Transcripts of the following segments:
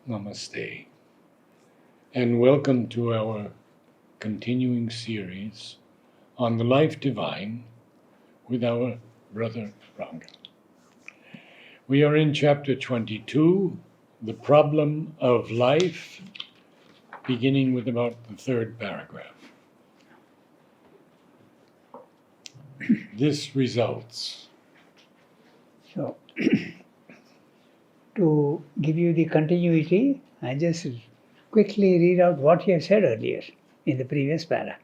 Namaste, and welcome to our continuing series on the life divine with our brother Ranga. We are in chapter 22, the problem of life, beginning with about the third paragraph. This results. So, to give you the continuity, I just quickly read out what he has said earlier in the previous para.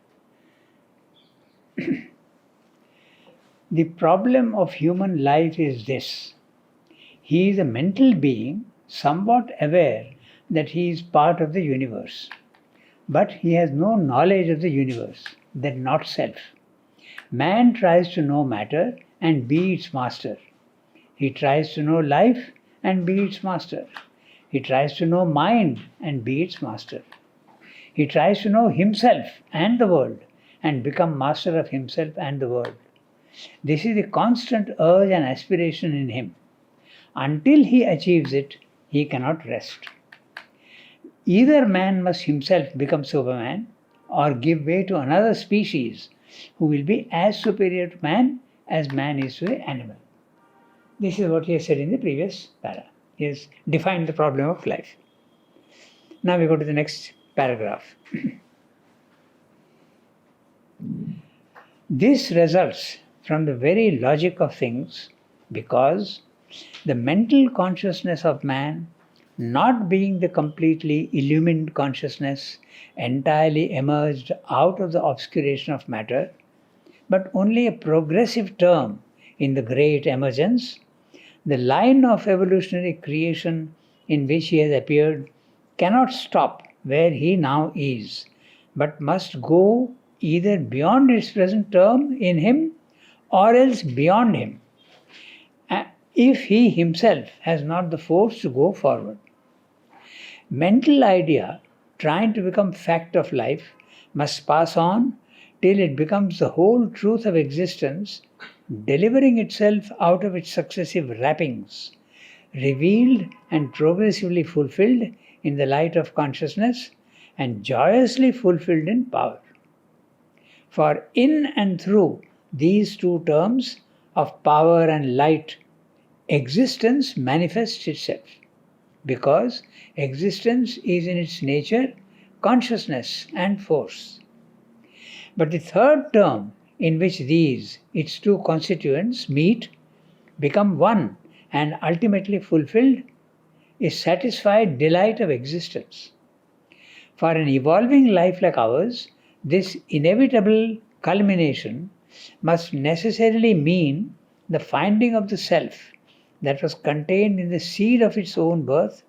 The problem of human life is this. He is a mental being, somewhat aware that he is part of the universe. But he has no knowledge of the universe, that not self. Man tries to know matter and be its master. He tries to know life and be its master. He tries to know mind and be its master. He tries to know himself and the world and become master of himself and the world. This is the constant urge and aspiration in him. Until he achieves it, he cannot rest. Either man must himself become Superman or give way to another species who will be as superior to man as man is to the animal. This is what he has said in the previous para. He has defined the problem of life. Now we go to the next paragraph. This results from the very logic of things because the mental consciousness of man, not being the completely illumined consciousness entirely emerged out of the obscuration of matter, but only a progressive term in the great emergence, the line of evolutionary creation in which he has appeared cannot stop where he now is, but must go either beyond its present term in him or else beyond him, if he himself has not the force to go forward. Mental idea, trying to become fact of life, must pass on till it becomes the whole truth of existence, delivering itself out of its successive wrappings, revealed and progressively fulfilled in the light of consciousness and joyously fulfilled in power. For in and through these two terms of power and light, existence manifests itself, because existence is in its nature consciousness and force. But the third term in which these, its two constituents, meet, become one and ultimately fulfilled, is satisfied delight of existence. For an evolving life like ours, this inevitable culmination must necessarily mean the finding of the self that was contained in the seed of its own birth,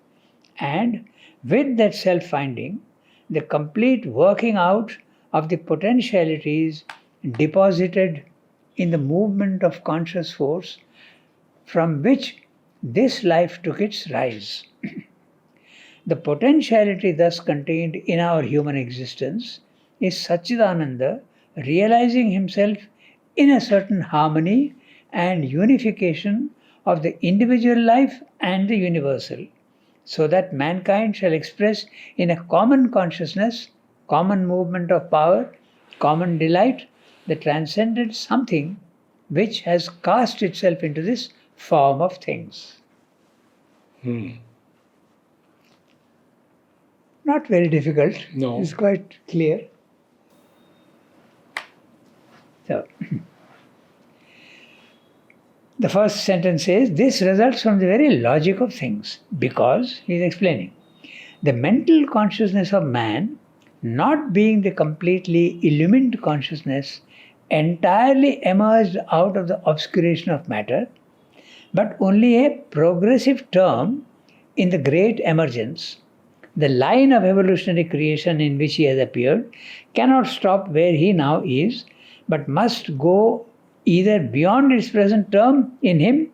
and with that self-finding, the complete working out of the potentialities deposited in the movement of conscious force from which this life took its rise. The potentiality thus contained in our human existence is Satchidananda realizing himself in a certain harmony and unification of the individual life and the universal, so that mankind shall express in a common consciousness, common movement of power, common delight, the transcendent something which has cast itself into this form of things. Not very difficult. No. It's quite clear. So, the first sentence says, this results from the very logic of things, because, he is explaining, the mental consciousness of man, not being the completely illumined consciousness entirely emerged out of the obscuration of matter, but only a progressive term in the great emergence, the line of evolutionary creation in which he has appeared cannot stop where he now is, but must go either beyond its present term in him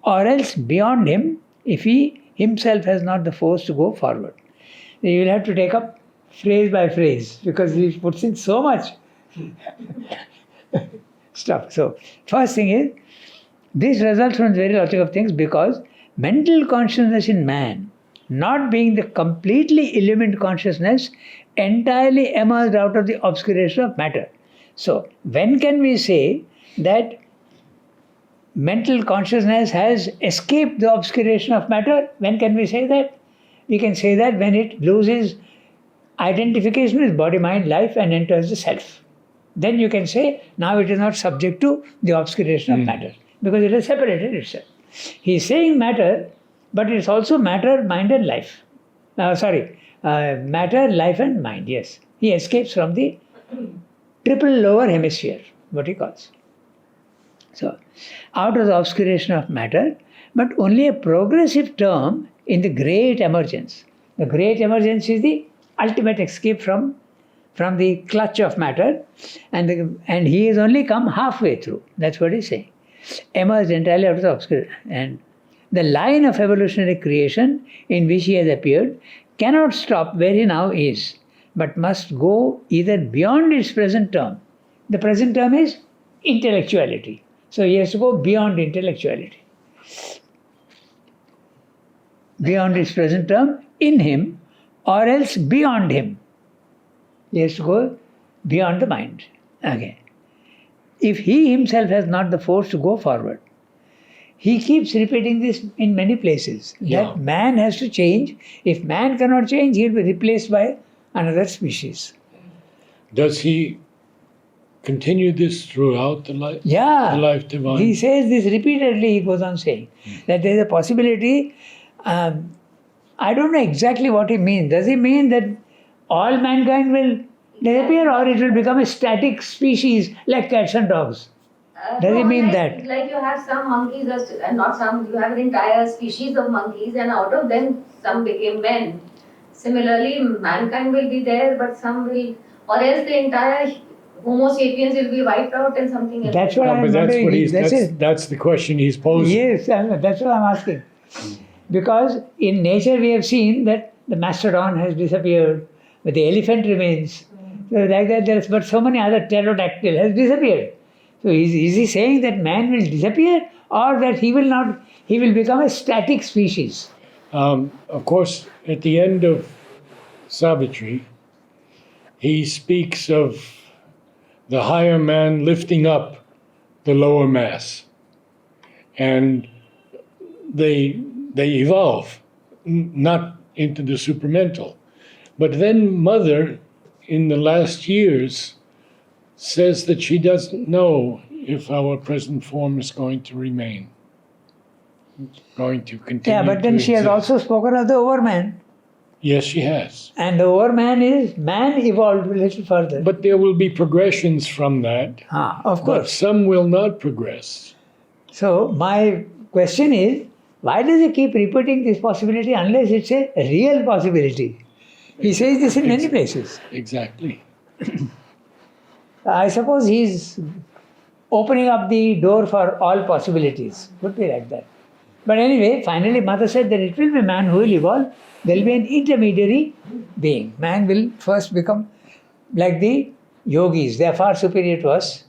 or else beyond him if he himself has not the force to go forward. You will have to take up phrase by phrase because he puts in so much stuff. So, first thing is, this results from the very logic of things because mental consciousness in man, not being the completely illumined consciousness, entirely emerged out of the obscuration of matter. So, when can we say that mental consciousness has escaped the obscuration of matter? When can we say that? We can say that when it loses identification with body, mind, life and enters the self. Then you can say, now it is not subject to the obscuration of matter, because it has separated itself. He is saying matter, but it is also matter, mind and life. Matter, life and mind, yes. He escapes from the triple lower hemisphere, what he calls. So, out of the obscuration of matter, but only a progressive term in the great emergence. The great emergence is the ultimate escape from the clutch of matter, and he has only come halfway through. That's what he's saying. Emerged entirely out of the obscurity. And the line of evolutionary creation in which he has appeared cannot stop where he now is, but must go either beyond its present term. The present term is intellectuality. So he has to go beyond intellectuality. Beyond its present term in him, or else beyond him. He has to go beyond the mind. Okay. If he himself has not the force to go forward, he keeps repeating this in many places, that man has to change. If man cannot change, he will be replaced by another species. Does he continue this throughout the life? Yeah. The life divine? He says this repeatedly, he goes on saying, that there is a possibility. I don't know exactly what he means. Does he mean that all mankind will disappear, or it will become a static species like cats and dogs? Does he mean that? Like you have some monkeys, and not some, you have an entire species of monkeys, and out of them some became men. Similarly, mankind will be there, but some will, or else the entire Homo sapiens will be wiped out and something else. That's what No, I'm but that's wondering. what he's. That's That's, it. that's the question he's posing. Yes, that's what I'm asking. Because in nature we have seen that the mastodon has disappeared, but the elephant remains. So like that, but so many other pterodactyl has disappeared. So is he saying that man will disappear, or that he will become a static species? Of course, at the end of Savitri, he speaks of the higher man lifting up the lower mass, and they evolve, not into the supramental. But then Mother, in the last years, says that she doesn't know if our present form is going to remain, going to continue. Yeah, but then she has also spoken of the overman. Yes, she has. And the overman is man evolved a little further. But there will be progressions from that. Of But course. some will not progress. So my question is, why does he keep repeating this possibility unless it's a real possibility? He says this in many places. Exactly. I suppose he's opening up the door for all possibilities. Could be like that. But anyway, finally Mother said that it will be man who will evolve. There will be an intermediary being. Man will first become like the yogis. They are far superior to us.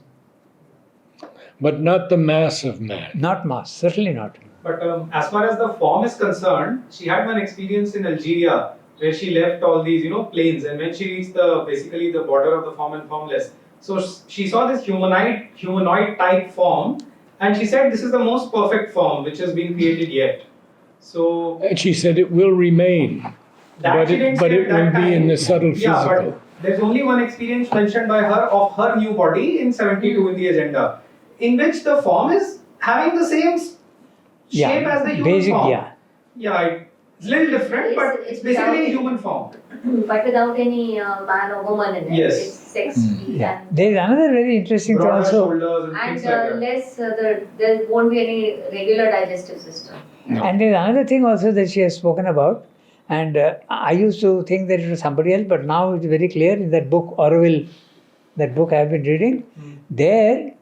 But not the mass of man. Not mass, certainly not. But as far as the form is concerned, she had one experience in Algeria where she left all these, planes, and when she reached basically the border of the form and formless, so she saw this humanoid type form, and she said this is the most perfect form which has been created yet. So And she said it will remain, that but she didn't it, but say it at that will be in time. the subtle Yeah, physical. but there's only one experience mentioned by her of her new body in 72 in the agenda, in which the form is having the same shape as the human basic, form. yeah. It's a little different, but It's it's basically a without- human form. But without any man or woman in it. Yes. It's sex free Yeah. and There is another very interesting thing Broader also. shoulders and things like that. less, there won't be any regular digestive system. No. And there is another thing also that she has spoken about. And I used to think that it was somebody else, but now it's very clear in that book, Orwell, that book I have been reading. There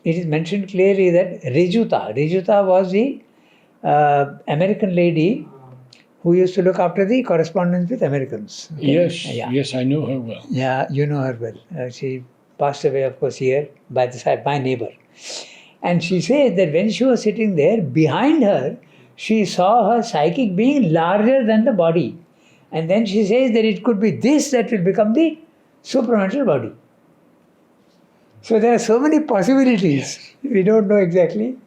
it is mentioned clearly that Rijuta was the American lady who used to look after the correspondence with Americans. Okay? Yes, Yeah. yes, I knew her well. Yeah, you know her well. She passed away, of course, here by the side, my neighbor. And she says that when she was sitting there, behind her, she saw her psychic being larger than the body. And then she says that it could be this that will become the supramental body. So there are so many possibilities. We don't know exactly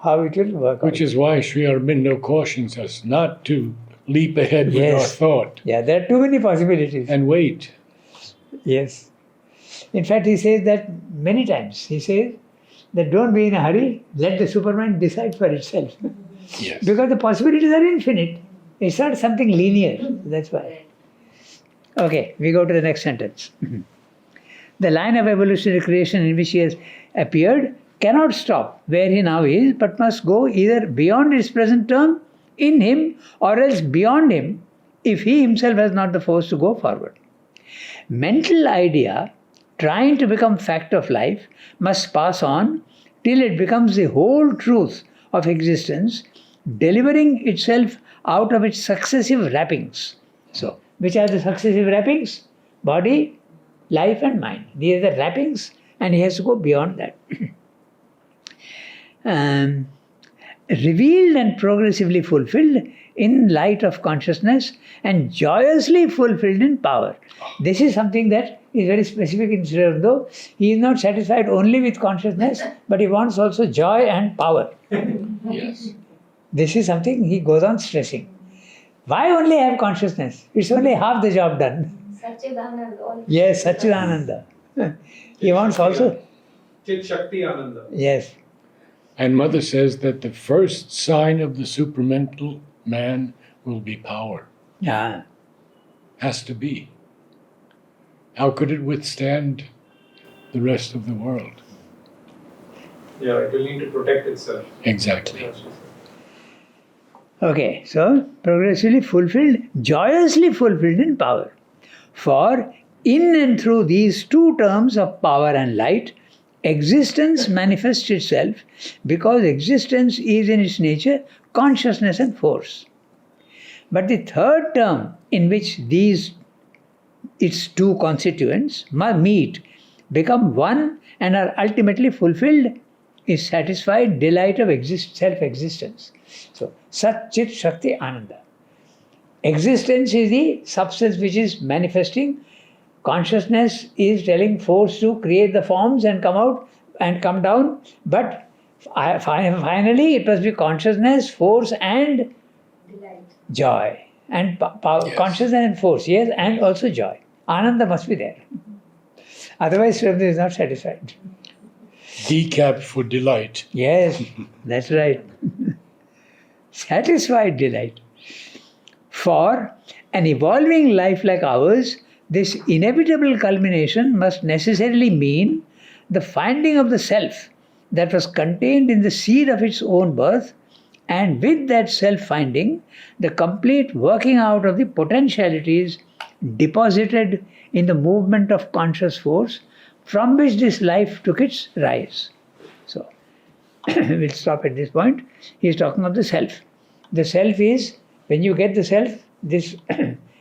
how it will work Which out. is why Sri Aurobindo cautions us not to leap ahead with our Yes. thought Yeah, there are too many possibilities. and wait. Yes. In fact, he says that many times. He says that don't be in a hurry, let the Superman decide for itself. Yes. Because the possibilities are infinite. It's not something linear. That's why. Okay, we go to the next sentence. The line of evolutionary creation in which he has appeared cannot stop where he now is, but must go either beyond its present term in him or else beyond him if he himself has not the force to go forward. Mental idea trying to become fact of life must pass on till it becomes the whole truth of existence, delivering itself out of its successive wrappings. So, which are the successive wrappings? Body, life and mind. These are the wrappings and he has to go beyond that. Revealed and progressively fulfilled in light of consciousness and joyously fulfilled in power. This is something that is very specific in Sri Aurobindo. He is not satisfied only with consciousness, but he wants also joy and power. Yes. This is something he goes on stressing. Why only have consciousness? It's only half the job done. Satchidanand, all. Yes, Satchidananda. He wants also, Chit Shakti Ananda. yes. And Mother says that the first sign of the supramental man will be power. Yeah. Has to be. How could it withstand the rest of the world? Yeah, it will need to protect itself. Exactly. Okay, so progressively fulfilled, joyously fulfilled in power. For in and through these two terms of power and light, existence manifests itself because existence is in its nature consciousness and force. But the third term in which its two constituents meet, become one and are ultimately fulfilled is satisfied delight of self-existence. So, Sat Chit Shakti Ananda. Existence is the substance which is manifesting. Consciousness is telling force to create the forms and come out and come down. But finally, it must be consciousness, force, and Delight. joy. And power, Yes. consciousness and force, yes, and also joy. Ananda must be there. Otherwise, Sri Aurobindo is not satisfied. Decap for delight. Yes, that's right. Satisfied delight. For an evolving life like ours, this inevitable culmination must necessarily mean the finding of the self that was contained in the seed of its own birth, and with that self-finding, the complete working out of the potentialities deposited in the movement of conscious force from which this life took its rise. So, we'll stop at this point. He is talking of the self. The self is, when you get the self, this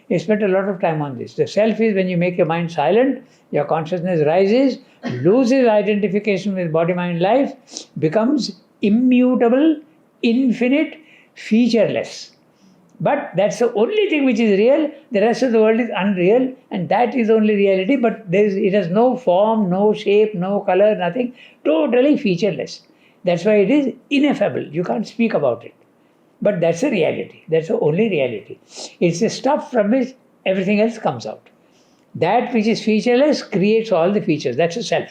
he spent a lot of time on this. The self is when you make your mind silent, your consciousness rises, loses identification with body, mind, life, becomes immutable, infinite, featureless. But that's the only thing which is real. The rest of the world is unreal, and that is only reality. But it has no form, no shape, no color, nothing. Totally featureless. That's why it is ineffable. You can't speak about it. But that's the reality. That's the only reality. It's the stuff from which everything else comes out. That which is featureless creates all the features. That's the self.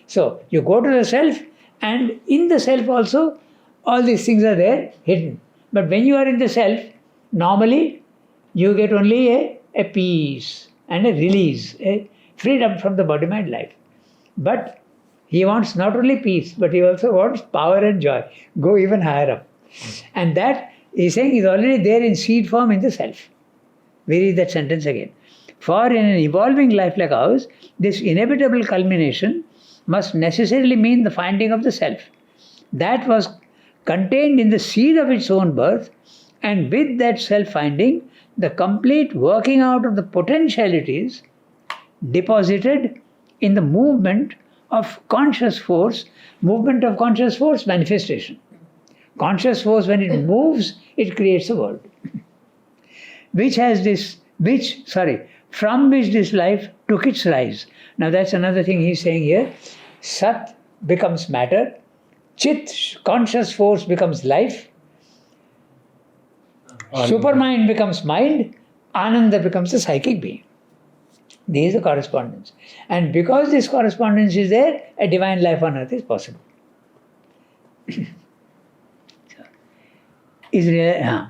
So you go to the self, and in the self also, all these things are there hidden. But when you are in the self, normally you get only a peace and a release, a freedom from the body, mind, life. But he wants not only peace, but he also wants power and joy. Go even higher up. And that, he's saying, is already there in seed form in the self. We read that sentence again. For in an evolving life like ours, this inevitable culmination must necessarily mean the finding of the self. That was contained in the seed of its own birth, and with that self-finding, the complete working out of the potentialities deposited in the movement of conscious force manifestation. Conscious force, when it moves, it creates a world. From which this life took its rise. Now that's another thing he's saying here. Sat becomes matter, Chit, conscious force, becomes life, Supermind becomes mind, Ananda becomes a psychic being. There is a correspondence. And because this correspondence is there, a divine life on earth is possible.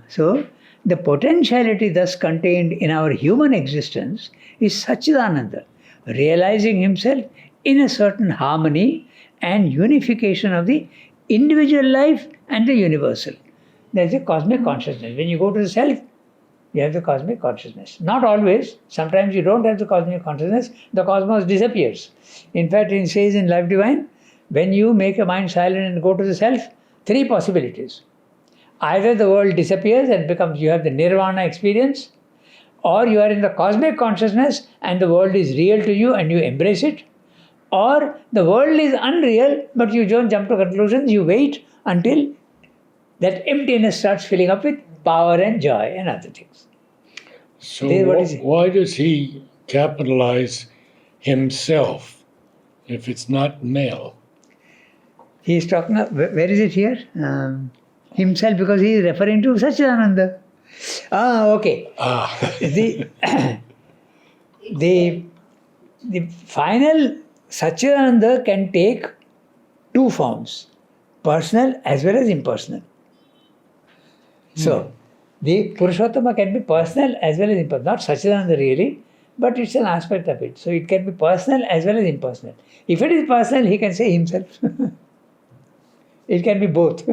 So, the potentiality thus contained in our human existence is Satchidananda, realizing himself in a certain harmony and unification of the individual life and the universal. There is a cosmic consciousness. When you go to the self, you have the cosmic consciousness. Not always. Sometimes you don't have the cosmic consciousness. The cosmos disappears. In fact, it says in Life Divine, when you make your mind silent and go to the self, three possibilities. Either the world disappears and becomes, you have the nirvana experience, or you are in the cosmic consciousness and the world is real to you and you embrace it, or the world is unreal but you don't jump to conclusions, you wait until that emptiness starts filling up with power and joy and other things. So What why does he capitalize himself if it's not male? He is talking, where is it here? Himself, because he is referring to Satchidananda. Okay. The final Satchidananda can take two forms, personal as well as impersonal. So, the Purushottama can be personal as well as impersonal. Not Satchidananda really, but it's an aspect of it. So, it can be personal as well as impersonal. If it is personal, he can say himself. It can be both.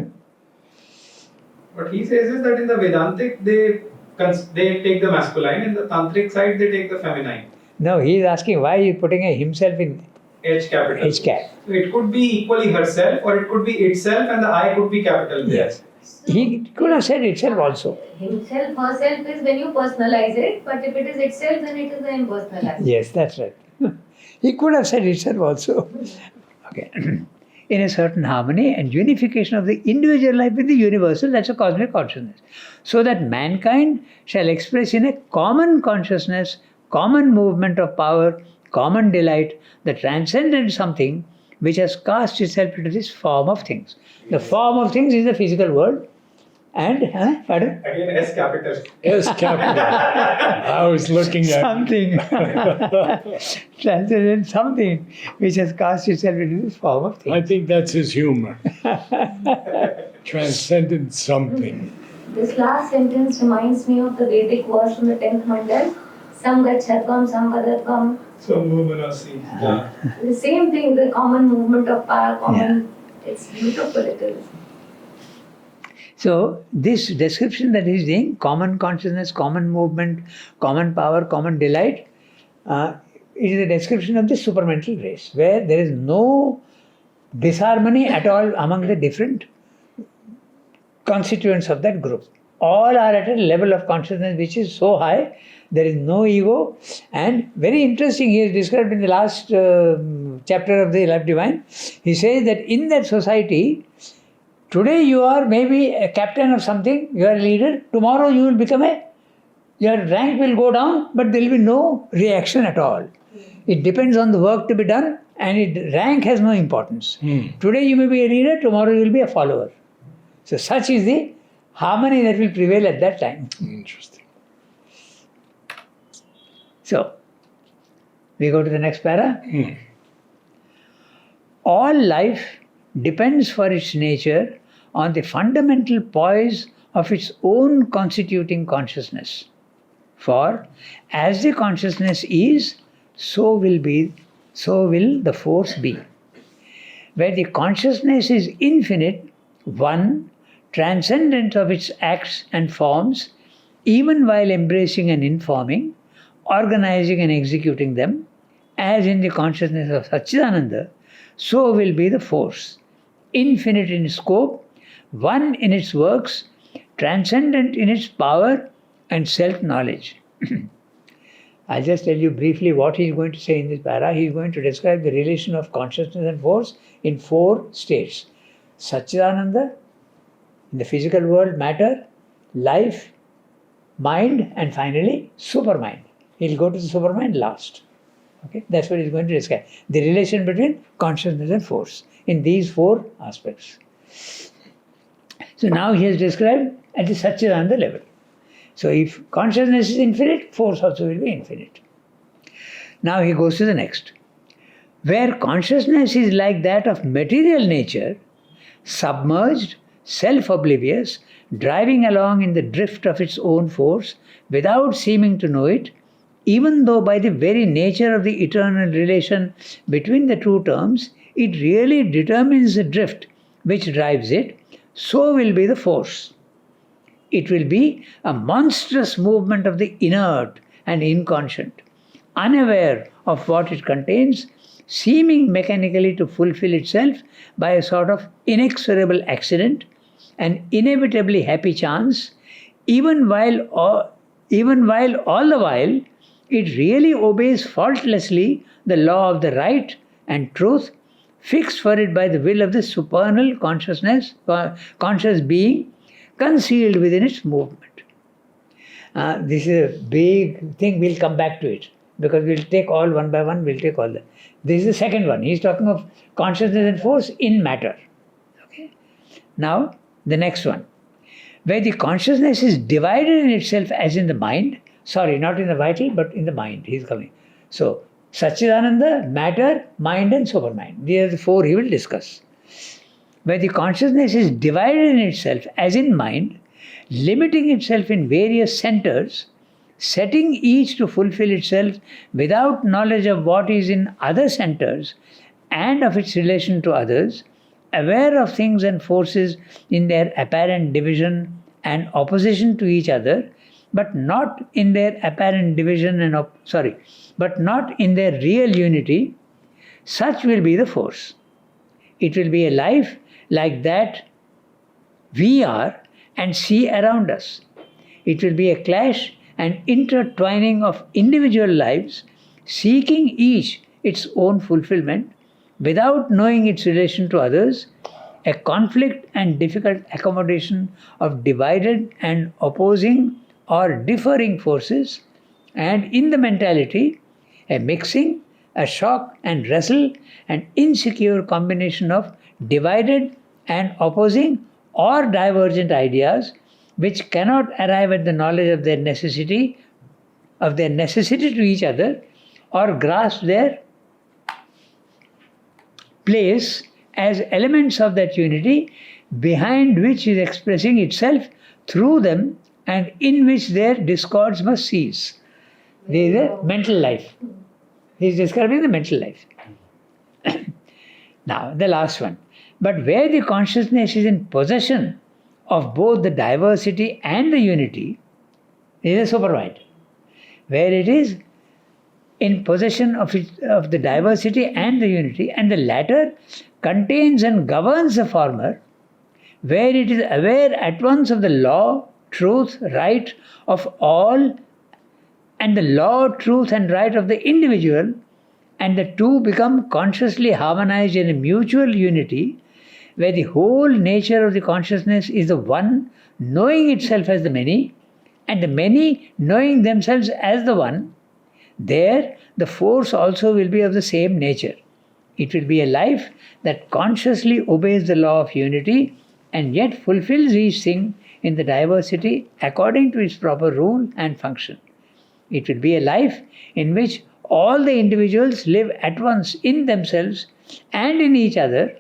What he says is that in the Vedantic, they take the masculine, in the Tantric side, they take the feminine. No, he is asking why he is putting a himself in H capital. H cap. So it could be equally herself, or it could be itself, and the I could be capital. Yes. He could have said itself also. Himself, herself is when you personalize it, but if it is itself, then it is the impersonal aspect. Yes, that's right. He could have said itself also. Okay. In a certain harmony and unification of the individual life with the universal, that's a cosmic consciousness. So that mankind shall express in a common consciousness, common movement of power, common delight, the transcendent something which has cast itself into this form of things. The form of things is the physical world. And, pardon? Again, S capital. S capital. I was looking at Something. Transcendent something which has cast itself into this form of things. I think that's his humor. Transcendent something. This last sentence reminds me of the Vedic verse from the 10th mandal. Sam gachatvam, sam vadatvam. Yeah. The same thing, the common movement of power, common. It's beautiful, it is. So, this description that he is saying, common consciousness, common movement, common power, common delight, it is a description of the supramental race, where there is no disharmony at all among the different constituents of that group. All are at a level of consciousness which is so high, there is no ego. And very interesting, he is described in the last chapter of the Life Divine. He says that in that society, today you are maybe a captain of something, you are a leader, tomorrow you will become your rank will go down, but there will be no reaction at all. It depends on the work to be done, and rank has no importance. Today you may be a leader, tomorrow you will be a follower. So such is the harmony that will prevail at that time. Interesting. So, we go to the next para. All life depends for its nature on the fundamental poise of its own constituting consciousness. For as the consciousness is, so will the force be. Where the consciousness is infinite, one, transcendent of its acts and forms, even while embracing and informing, organizing and executing them, as in the consciousness of Satchidananda, so will be the force, infinite in scope, one in its works, transcendent in its power and self-knowledge. I'll just tell you briefly what he is going to say in this para. He is going to describe the relation of consciousness and force in 4 states. Satchidananda, In the physical world, matter, life, mind, and finally supermind. He'll go to the supermind last. Okay, that's what he's going to describe. The relation between consciousness and force in these four aspects. So now he has described at the Satchidananda level. So if consciousness is infinite, force also will be infinite. Now he goes to the next. Where consciousness is like that of material nature, submerged, self-oblivious, driving along in the drift of its own force without seeming to know it, even though by the very nature of the eternal relation between the two terms, it really determines the drift which drives it, so will be the force. It will be a monstrous movement of the inert and inconscient, unaware of what it contains, seeming mechanically to fulfill itself by a sort of inexorable accident, an inevitably happy chance, even while all the while it really obeys faultlessly the law of the right and truth fixed for it by the will of the supernal conscious being concealed within its movement. This is a big thing, we'll come back to it because we'll take all one by one, we'll take all that. This is the second one. He's talking of consciousness and force in matter. Okay. Now, the next one. Where the consciousness is divided in itself as in the mind, sorry, not in the vital, but in the mind, he's coming. So, Satchidananda, matter, mind and supermind. These are the four he will discuss. Where the consciousness is divided in itself as in mind, limiting itself in various centers, setting each to fulfill itself without knowledge of what is in other centers and of its relation to others, aware of things and forces in their apparent division and opposition to each other, but not in their apparent division and but not in their real unity, such will be the force. It will be a life like that we are and see around us. It will be a clash and intertwining of individual lives, seeking each its own fulfillment without knowing its relation to others, a conflict and difficult accommodation of divided and opposing or differing forces, and in the mentality, a mixing, a shock and wrestle, an insecure combination of divided and opposing or divergent ideas which cannot arrive at the knowledge of their necessity to each other or grasp their place as elements of that unity behind which is expressing itself through them and in which their discords must cease. There is a mental life. He is describing the mental life. Now, the last one. But where the consciousness is in possession of both the diversity and the unity, is a supermind. Where it is in possession of the diversity and the unity, and the latter contains and governs the former, where it is aware at once of the law, truth, right of all, and the law, truth, and right of the individual, and the two become consciously harmonized in a mutual unity, where the whole nature of the consciousness is the one knowing itself as the many, and the many knowing themselves as the one, there the force also will be of the same nature. It will be a life that consciously obeys the law of unity and yet fulfills each thing in the diversity according to its proper rule and function. It will be a life in which all the individuals live at once in themselves and in each other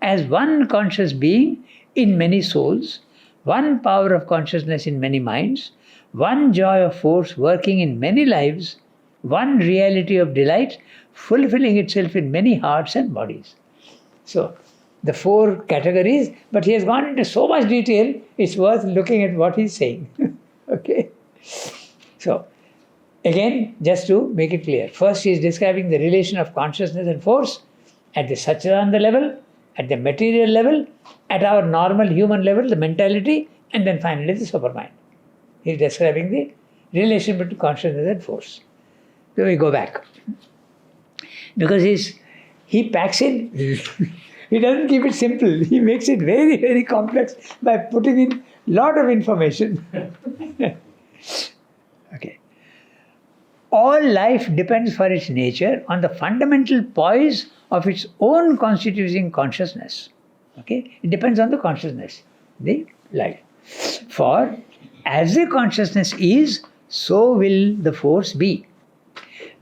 as one conscious being in many souls, one power of consciousness in many minds, one joy of force working in many lives, one reality of delight fulfilling itself in many hearts and bodies. So, the four categories, but he has gone into so much detail, it's worth looking at what he's saying. Okay? So, again, just to make it clear, first he is describing the relation of consciousness and force at the Satchidananda level, at the material level, at our normal human level, the mentality, and then finally the supermind. He is describing the relation between consciousness and force. So we go back. Because he packs in He doesn't keep it simple. He makes it very, very complex by putting in lot of information. Okay. All life depends for its nature on the fundamental poise of its own constituting consciousness. Okay? It depends on the consciousness, the life. For as the consciousness is, so will the force be.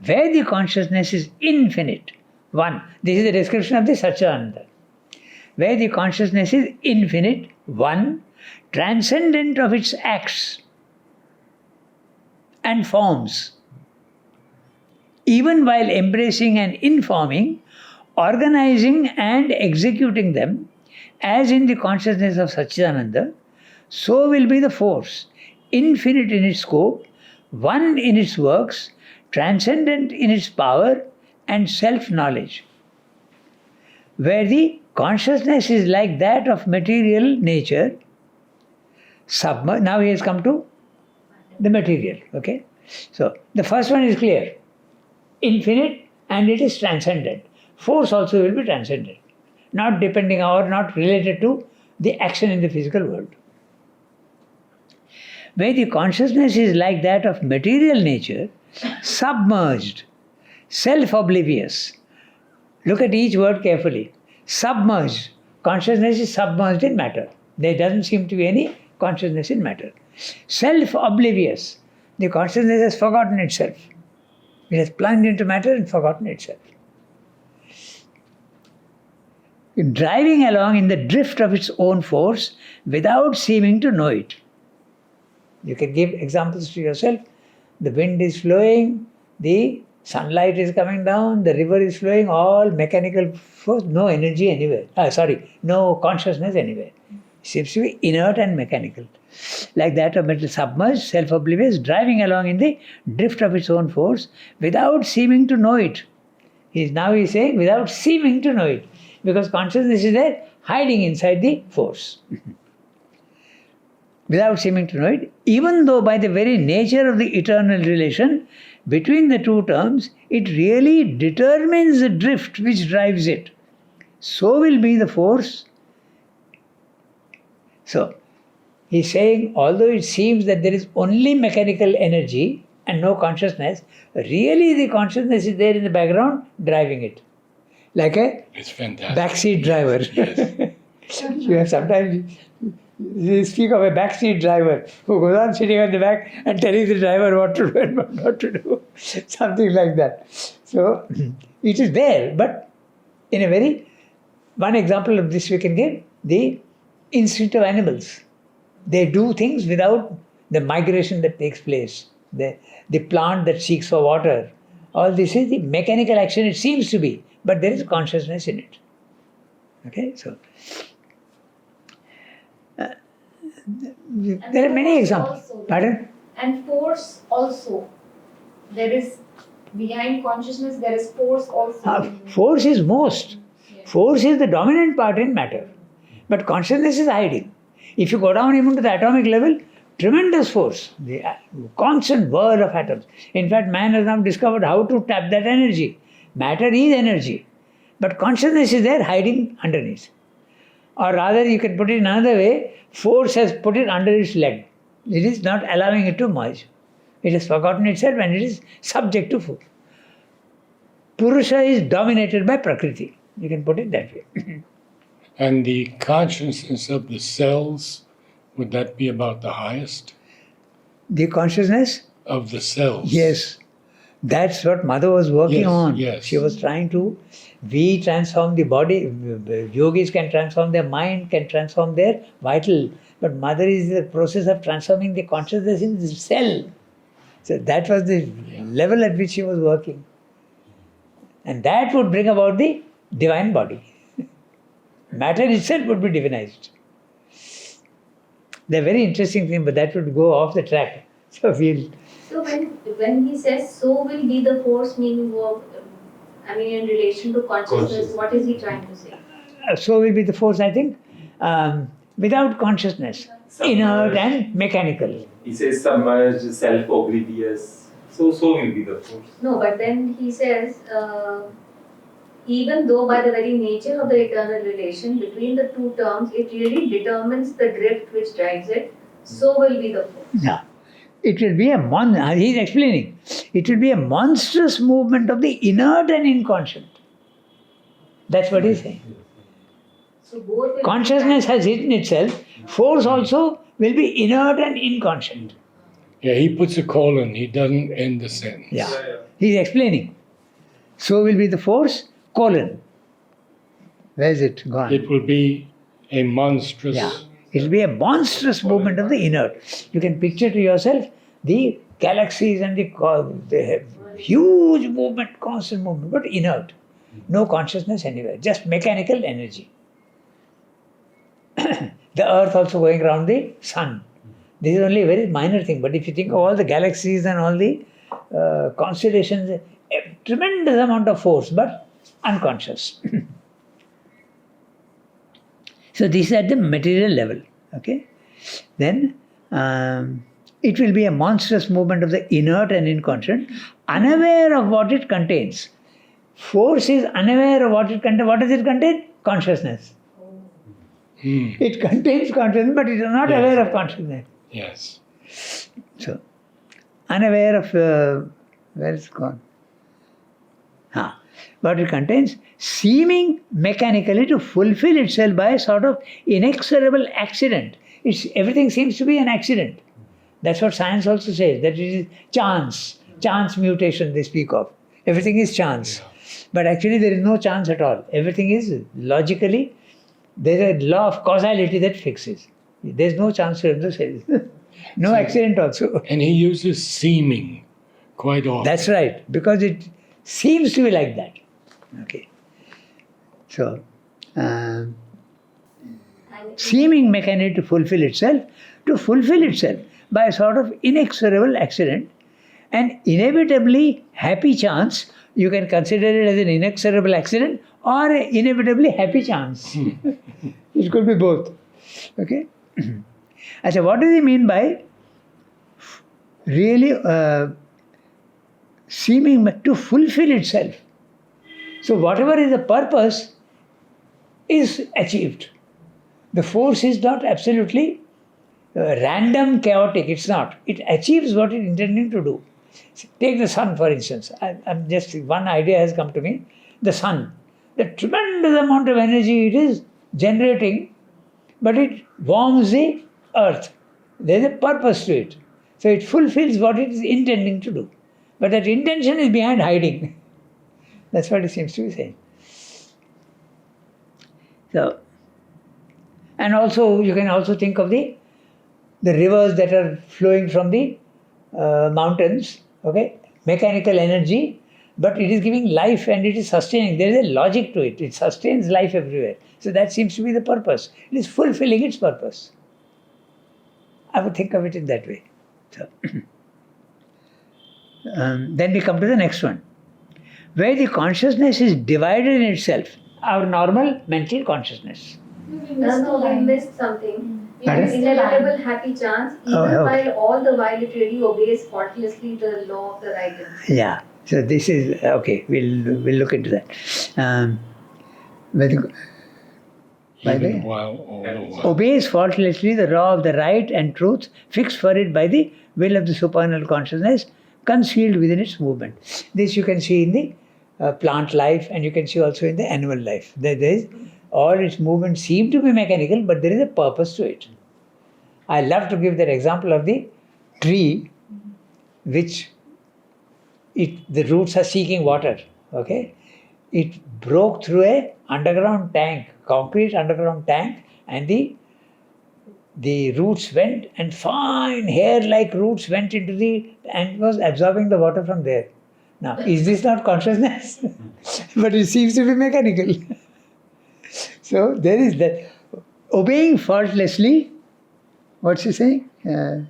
Where the consciousness is infinite, one, this is the description of the Satchidananda. Where the consciousness is infinite, one, transcendent of its acts and forms, even while embracing and informing, organizing and executing them, as in the consciousness of Satchidananda, so will be the force, infinite in its scope, one in its works, transcendent in its power and self-knowledge. Where the consciousness is like that of material nature, now he has come to the material, okay? So, the first one is clear. Infinite and it is transcendent. Force also will be transcendent. Not depending or not related to the action in the physical world. Where the consciousness is like that of material nature, submerged, self-oblivious. Look at each word carefully. Submerged. Consciousness is submerged in matter. There doesn't seem to be any consciousness in matter. Self-oblivious. The consciousness has forgotten itself. It has plunged into matter and forgotten itself. Driving along in the drift of its own force without seeming to know it. You can give examples to yourself. The wind is flowing, the sunlight is coming down, the river is flowing, all mechanical force, no energy anywhere. No consciousness anywhere. It seems to be inert and mechanical. Like that of metal, submerged, self-oblivious, driving along in the drift of its own force without seeming to know it. He's saying without seeming to know it. Because consciousness is there, hiding inside the force. Without seeming to know it, even though by the very nature of the eternal relation between the two terms, it really determines the drift which drives it. So will be the force. So, he's saying, although it seems that there is only mechanical energy and no consciousness, really the consciousness is there in the background driving it. Like a It's fantastic. backseat driver. Yes. You have sometimes you speak of a backseat driver who goes on sitting on the back and telling the driver what to do and what not to do. Something like that. So it is there, but in a very, one example of this we can give, the instinct of animals. They do things without the migration that takes place. The plant that seeks for water. All this is the mechanical action it seems to be, but there is consciousness in it. Okay, so there are many examples. Also, Pardon? and force also. There is, behind consciousness, there is force also. Force is most. Yes. Force is the dominant part in matter. But consciousness is hiding. If you go down even to the atomic level, tremendous force. The constant whir of atoms. In fact, man has now discovered how to tap that energy. Matter is energy. But consciousness is there hiding underneath. Or rather, you can put it in another way, force has put it under its leg. It is not allowing it to merge. It has forgotten itself and it is subject to force. Purusha is dominated by Prakriti. You can put it that way. And the consciousness of the cells, would that be about the highest? The consciousness? Of the cells. Yes. That's what Mother was working Yes, on. yes. She was trying to, we transform the body, yogis can transform their mind, can transform their vital. But Mother is in the process of transforming the consciousness in the cell. So that was the level at which she was working. And that would bring about the divine body. Matter itself would be divinized. They're very interesting things, but that would go off the track. So when he says so will be the force, meaning in relation to consciousness, what is he trying to say? So will be the force, I think, without consciousness, inert and mechanical. He says submerged, self-oblivious. So will be the force. No, but then he says even though by the very nature of the eternal relation between the two terms, it really determines the drift which drives it, so will be the force. Yeah. It will be he's explaining, it will be a monstrous movement of the inert and inconscient. That's what he's saying. So both will Consciousness has hidden itself, force also will be inert and inconscient. Yeah, he puts a colon, he doesn't end the sentence. Yeah. Yeah. He's explaining. So will be the force, colon. Where is it gone? It will be a monstrous. Yeah. It will be a monstrous movement of the inert. You can picture to yourself the galaxies and the huge movement, constant movement, but inert. No consciousness anywhere, just mechanical energy. The earth also going around the sun. This is only a very minor thing, but if you think of all the galaxies and all the constellations, a tremendous amount of force, but unconscious. So this is at the material level. Okay. Then it will be a monstrous movement of the inert and inconscient, unaware of what it contains. Force is unaware of what it contains. What does it contain? Consciousness. It contains consciousness, but it is not Yes. aware of consciousness. Yes. So, unaware of where it's gone. What it contains, seeming mechanically to fulfill itself by a sort of inexorable accident. Everything seems to be an accident. That's what science also says, that it is chance mutation they speak of. Everything is chance. But actually there is no chance at all. Everything is logically, there is a law of causality that fixes. There is no chance to the cells. No accident also. And he uses seeming quite often. That's right, because it seems to be like that. Okay. So, seeming mechanically to fulfill itself by a sort of inexorable accident, and inevitably happy chance. You can consider it as an inexorable accident or an inevitably happy chance. It could be both. Okay. So what does he mean by really seeming to fulfill itself? So whatever is the purpose is achieved. The force is not absolutely random, chaotic. It's not. It achieves what it is intending to do. Take the sun, for instance. I'm just one idea has come to me. The sun, the tremendous amount of energy it is generating, but it warms the earth. There's a purpose to it. So it fulfills what it is intending to do. But that intention is behind hiding. That's what it seems to be saying. So, and also you can also think of the rivers that are flowing from the mountains, okay, mechanical energy, but it is giving life and it is sustaining. There is a logic to it. It sustains life everywhere. So that seems to be the purpose. It is fulfilling its purpose. I would think of it in that way. So, then we come to the next one, where the consciousness is divided in itself, our normal mental consciousness. we missed something. It Pardon? is inevitable happy chance, even okay. while all the while it really obeys faultlessly the law of the right and wrong. Yeah. So this is okay. We'll look into that. By the Even way, while all the while. obeys faultlessly the law of the right and truth fixed for it by the will of the supernal consciousness concealed within its movement. This you can see in the plant life, and you can see also in the animal life. There is all its movements seem to be mechanical, but there is a purpose to it. I love to give that example of the tree, which the roots are seeking water. Okay, it broke through a underground tank, concrete underground tank, and the roots went, and fine hair-like roots went into and was absorbing the water from there. Now, is this not consciousness? But it seems to be mechanical. So there is that. Obeying faultlessly, what's he saying? The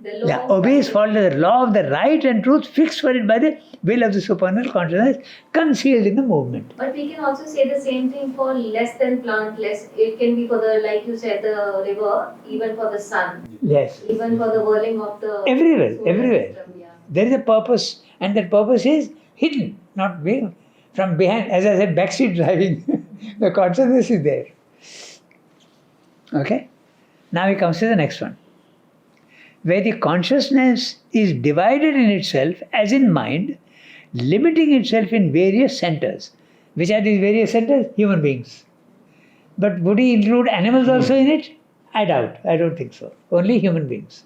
law of Obeys right. faultlessly the law of the right and truth fixed for it by the will of the supernal consciousness concealed in the movement. But we can also say the same thing for less than plant, less. It can be for the, like you said, the river, even for the sun, Yes. even for the whirling of the Everywhere, solar everywhere. system, yeah. There is a purpose, and that purpose is hidden, not being. From behind, as I said, backseat driving, the consciousness is there. Okay? Now he comes to the next one, where the consciousness is divided in itself, as in mind, limiting itself in various centers. Which are these various centers? Human beings. But would he include animals also in it? I doubt. I don't think so. Only human beings.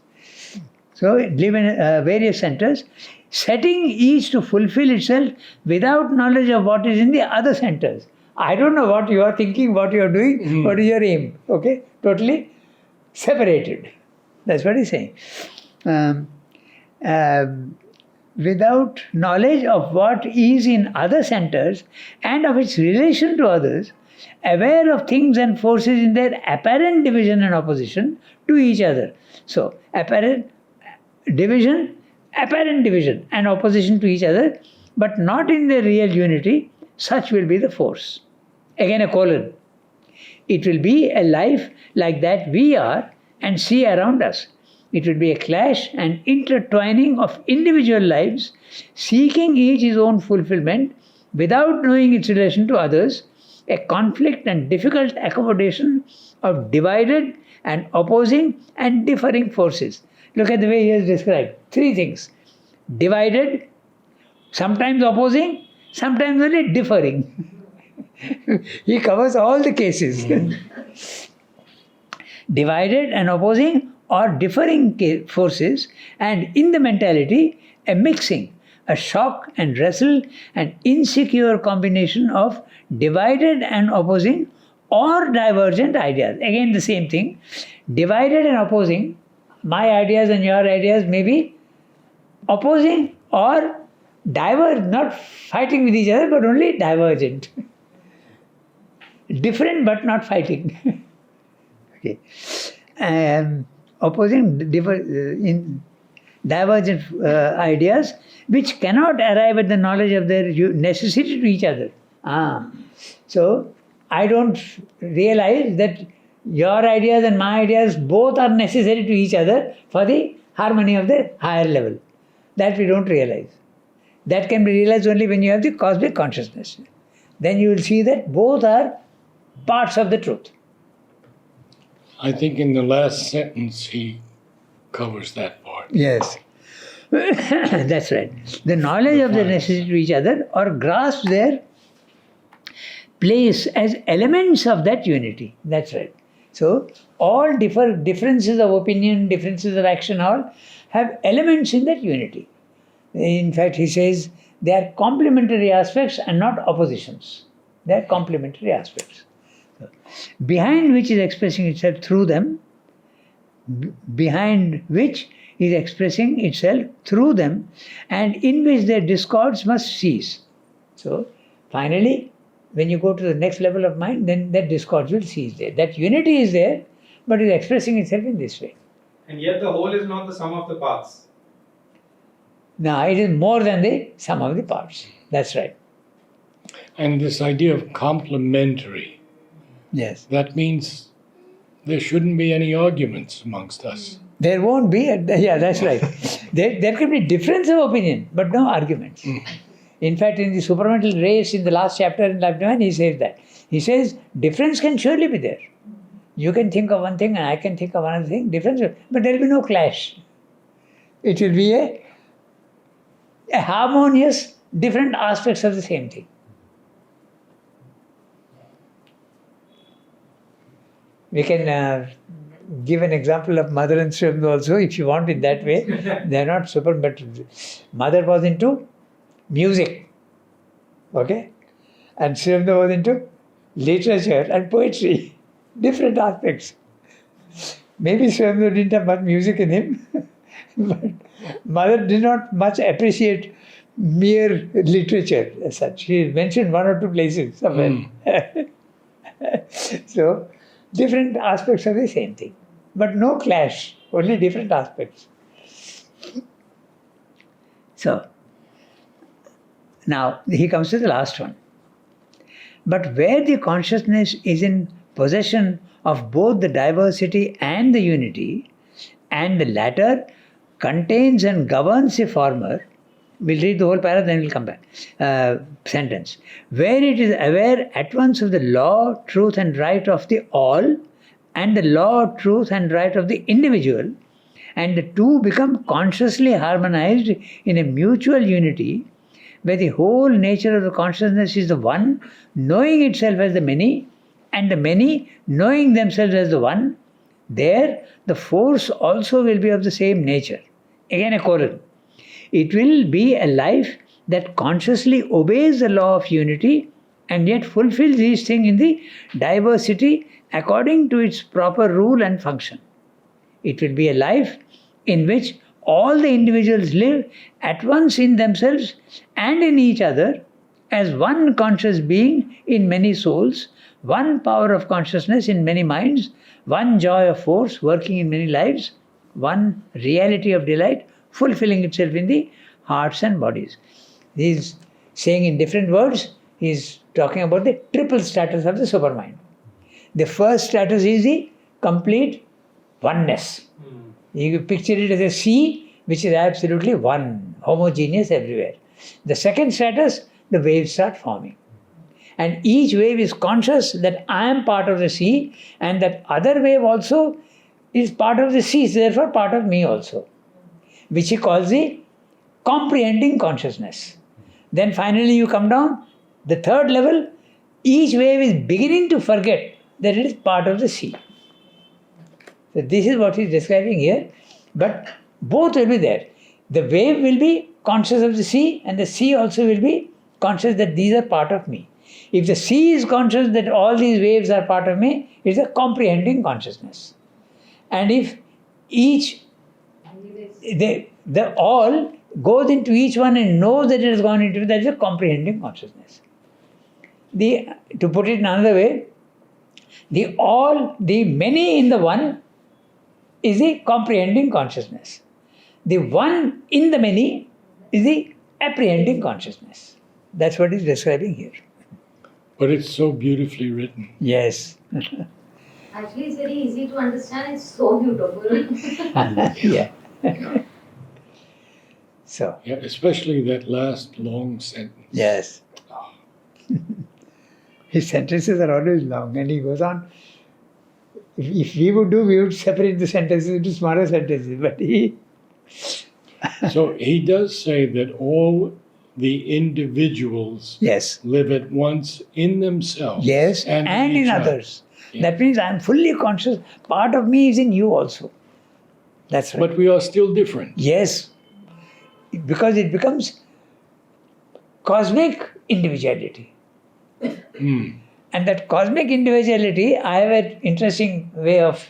So live in various centers, setting each to fulfill itself without knowledge of what is in the other centers. I don't know what you are thinking, what you are doing, what is your aim. Okay? Totally separated. That's what he's saying. Without knowledge of what is in other centers and of its relation to others, aware of things and forces in their apparent division and opposition to each other. So, apparent division and opposition to each other, but not in their real unity, such will be the force. Again a colon. It will be a life like that we are and see around us. It will be a clash and intertwining of individual lives, seeking each his own fulfillment without knowing its relation to others, a conflict and difficult accommodation of divided and opposing and differing forces. Look at the way he has described. Three things. Divided, sometimes opposing, sometimes only differing. He covers all the cases. Divided and opposing or differing forces, and in the mentality, a mixing, a shock and wrestle, an insecure combination of divided and opposing or divergent ideas. Again the same thing. Divided and opposing, my ideas and your ideas may be opposing or diverge, not fighting with each other, but only divergent. Different but not fighting. Okay. Opposing in divergent ideas which cannot arrive at the knowledge of their necessity to each other. So I don't realize that your ideas and my ideas both are necessary to each other for the harmony of the higher level. That we don't realize. That can be realized only when you have the cosmic consciousness. Then you will see that both are parts of the truth. I think in the last sentence he covers that part. Yes. That's right. The knowledge of the necessity to each other or grasp their place as elements of that unity. That's right. So all differences of opinion, differences of action, all have elements in that unity. In fact, he says they are complementary aspects and not oppositions. They are complementary aspects. Behind which is expressing itself through them, behind which is expressing itself through them, and in which their discords must cease. So, finally, when you go to the next level of mind, then that discords will cease there. That unity is there, but is expressing itself in this way. And yet the whole is not the sum of the parts. Now, it is more than the sum of the parts. That's right. And this idea of complementary, Yes. that means there shouldn't be any arguments amongst us. There won't be, yeah, that's right. There can be difference of opinion, but no arguments. In fact, in the supramental race, in the last chapter in Life Divine, he says that. He says, difference can surely be there. You can think of one thing and I can think of another thing, difference, but there will be no clash. It will be a harmonious, different aspects of the same thing. We can give an example of Mother and Sri Aurobindo also, if you want, in that way. They are not super, but Mother was into music, okay? And Sri Aurobindo was into literature and poetry, different aspects. Maybe Sri Aurobindo didn't have much music in him, but Mother did not much appreciate mere literature as such. She mentioned one or two places somewhere. So, different aspects of the same thing. But no clash, only different aspects. So, now he comes to the last one. But where the consciousness is in possession of both the diversity and the unity, and the latter contains and governs the former, We'll read the whole paragraph, then we'll come back. Sentence. Where it is aware at once of the law, truth and right of the all, and the law, truth and right of the individual, and the two become consciously harmonized in a mutual unity, where the whole nature of the consciousness is the one, knowing itself as the many, and the many knowing themselves as the one, there the force also will be of the same nature. Again a colon. It will be a life that consciously obeys the law of unity and yet fulfills these things in the diversity according to its proper rule and function. It will be a life in which all the individuals live at once in themselves and in each other as one conscious being in many souls, one power of consciousness in many minds, one joy of force working in many lives, one reality of delight fulfilling itself in the hearts and bodies. He's saying in different words, he's talking about the triple status of the supermind. The first status is the complete oneness. You picture it as a sea which is absolutely one, homogeneous everywhere. The second status, the waves start forming. And each wave is conscious that I am part of the sea, and that other wave also is part of the sea, therefore part of me also, which he calls the comprehending consciousness. Then finally you come down, the third level, each wave is beginning to forget that it is part of the sea. So this is what he is describing here, but both will be there. The wave will be conscious of the sea, and the sea also will be conscious that these are part of me. If the sea is conscious that all these waves are part of me, it is a comprehending consciousness. And if each, the all goes into each one and knows that it has gone into it, that is a comprehending consciousness. To put it in another way, the all, the many in the one is the comprehending consciousness. The one in the many is the apprehending consciousness. That's what he's describing here. But it's so beautifully written. Yes. Actually, it's very easy to understand. It's so beautiful. Yeah. So. Yeah, especially that last long sentence. Yes. His sentences are always long, and he goes on. If we would separate the sentences into smaller sentences, but he. So he does say that all the individuals Yes. live at once in themselves. Yes, and in each other. others. Yeah. That means I am fully conscious. Part of me is in you also. That's right. But we are still different. Yes, because it becomes cosmic individuality. And that cosmic individuality, I have an interesting way of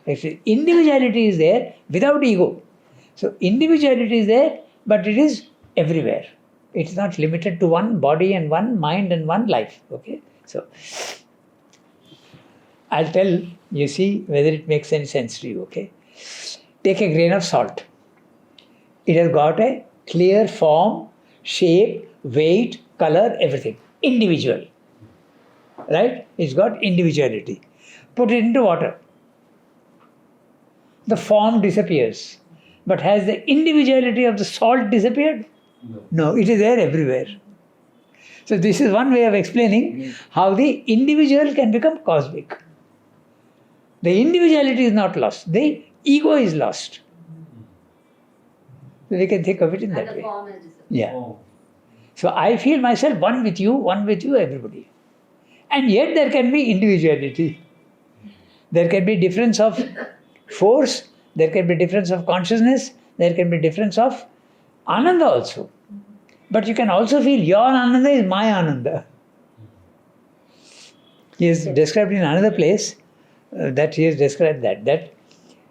explaining. Individuality is there without ego. So individuality is there, but it is everywhere. It's not limited to one body and one mind and one life. Okay? So I'll tell you, see whether it makes any sense to you. Okay? Take a grain of salt. It has got a clear form, shape, weight, color, everything. Individual. Right? It's got individuality. Put it into water. The form disappears. But has the individuality of the salt disappeared? No, it is there everywhere. So this is one way of explaining how the individual can become cosmic. The individuality is not lost. The ego is lost. So we can think of it in And that the way. form is disappeared. Yeah. So I feel myself one with you, everybody. And yet there can be individuality. There can be difference of force, there can be difference of consciousness, there can be difference of Ananda also. But you can also feel your Ananda is my Ananda. He is described in another place that he has described that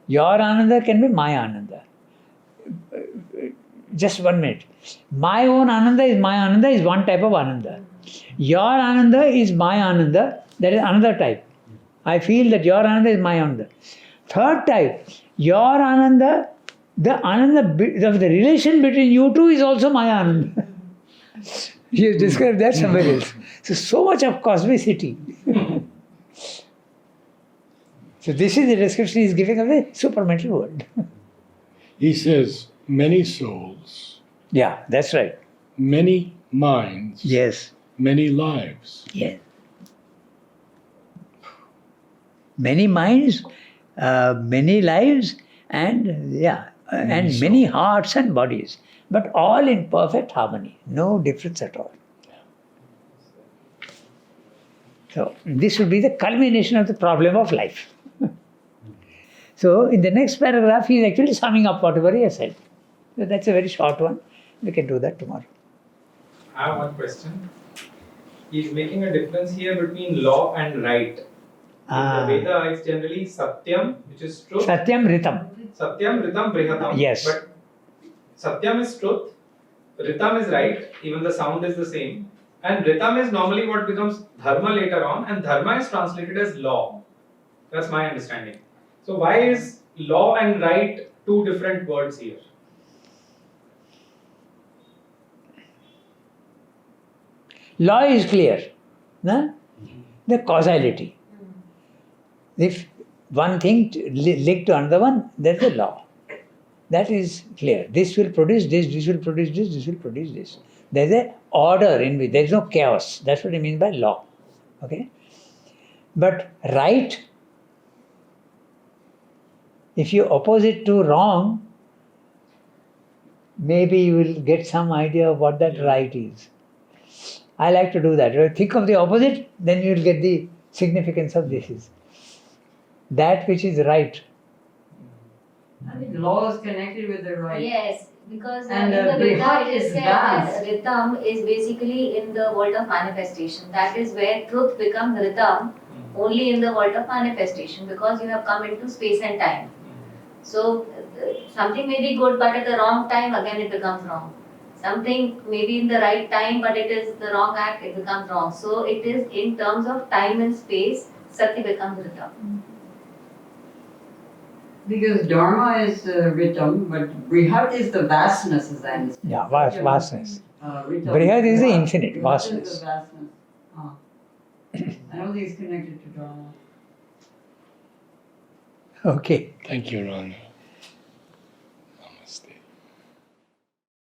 your Ananda can be my Ananda. Just 1 minute. My own Ananda is one type of Ananda. Your Ananda is my Ananda, that is another type. I feel that your Ananda is my Ananda. Third type, your Ananda, the Ananda of the relation between you two is also my Ananda. He has described that somewhere else. So much of cosmicity. So this is the description he is giving of the supramental world. He says many souls Yeah, that's right. Many minds, Yes. many lives. Yes. Many minds, many lives, and and many hearts and bodies, but all in perfect harmony, no difference at all. So this would be the culmination of the problem of life. So in the next paragraph, he is actually summing up whatever he has said. So that's a very short one. We can do that tomorrow. I have one question. He's making a difference here between law and right. In the Veda, it's generally Satyam, which is truth. Satyam Ritam. Satyam, Ritam, Brihatam. Yes. But Satyam is truth, Ritam is right, even the sound is the same. And Ritam is normally what becomes Dharma later on, and Dharma is translated as law. That's my understanding. So, why is law and right two different words here? Law is clear. No? The causality. If one thing linked to another one, that's the law. That is clear. This will produce this, this will produce this, this will produce this. There's an order in which there's no chaos. That's what I mean by law. Okay? But right, if you oppose it to wrong, maybe you will get some idea of what that right is. I like to do that. If you think of the opposite, then you will get the significance of this is. That which is right. I think law is connected with the right. Yes, because And in the Veda Brihat it is is said that vast. Ritam is basically in the world of manifestation. That is where truth becomes Ritam only in the world of manifestation, because you have come into space and time. So something may be good, but at the wrong time again it becomes wrong. Something may be in the right time, but it is the wrong act, it becomes wrong. So it is in terms of time and space, Sati becomes Ritam. Because Dharma is Ritam, but Brihat is the vastness, as I understand. Yeah, vastness. Ritam. Brihat is the Brihat. infinite, Brihat vastness. is the vastness. I don't think it's connected to Dharma. Okay. Thank you, Ranga.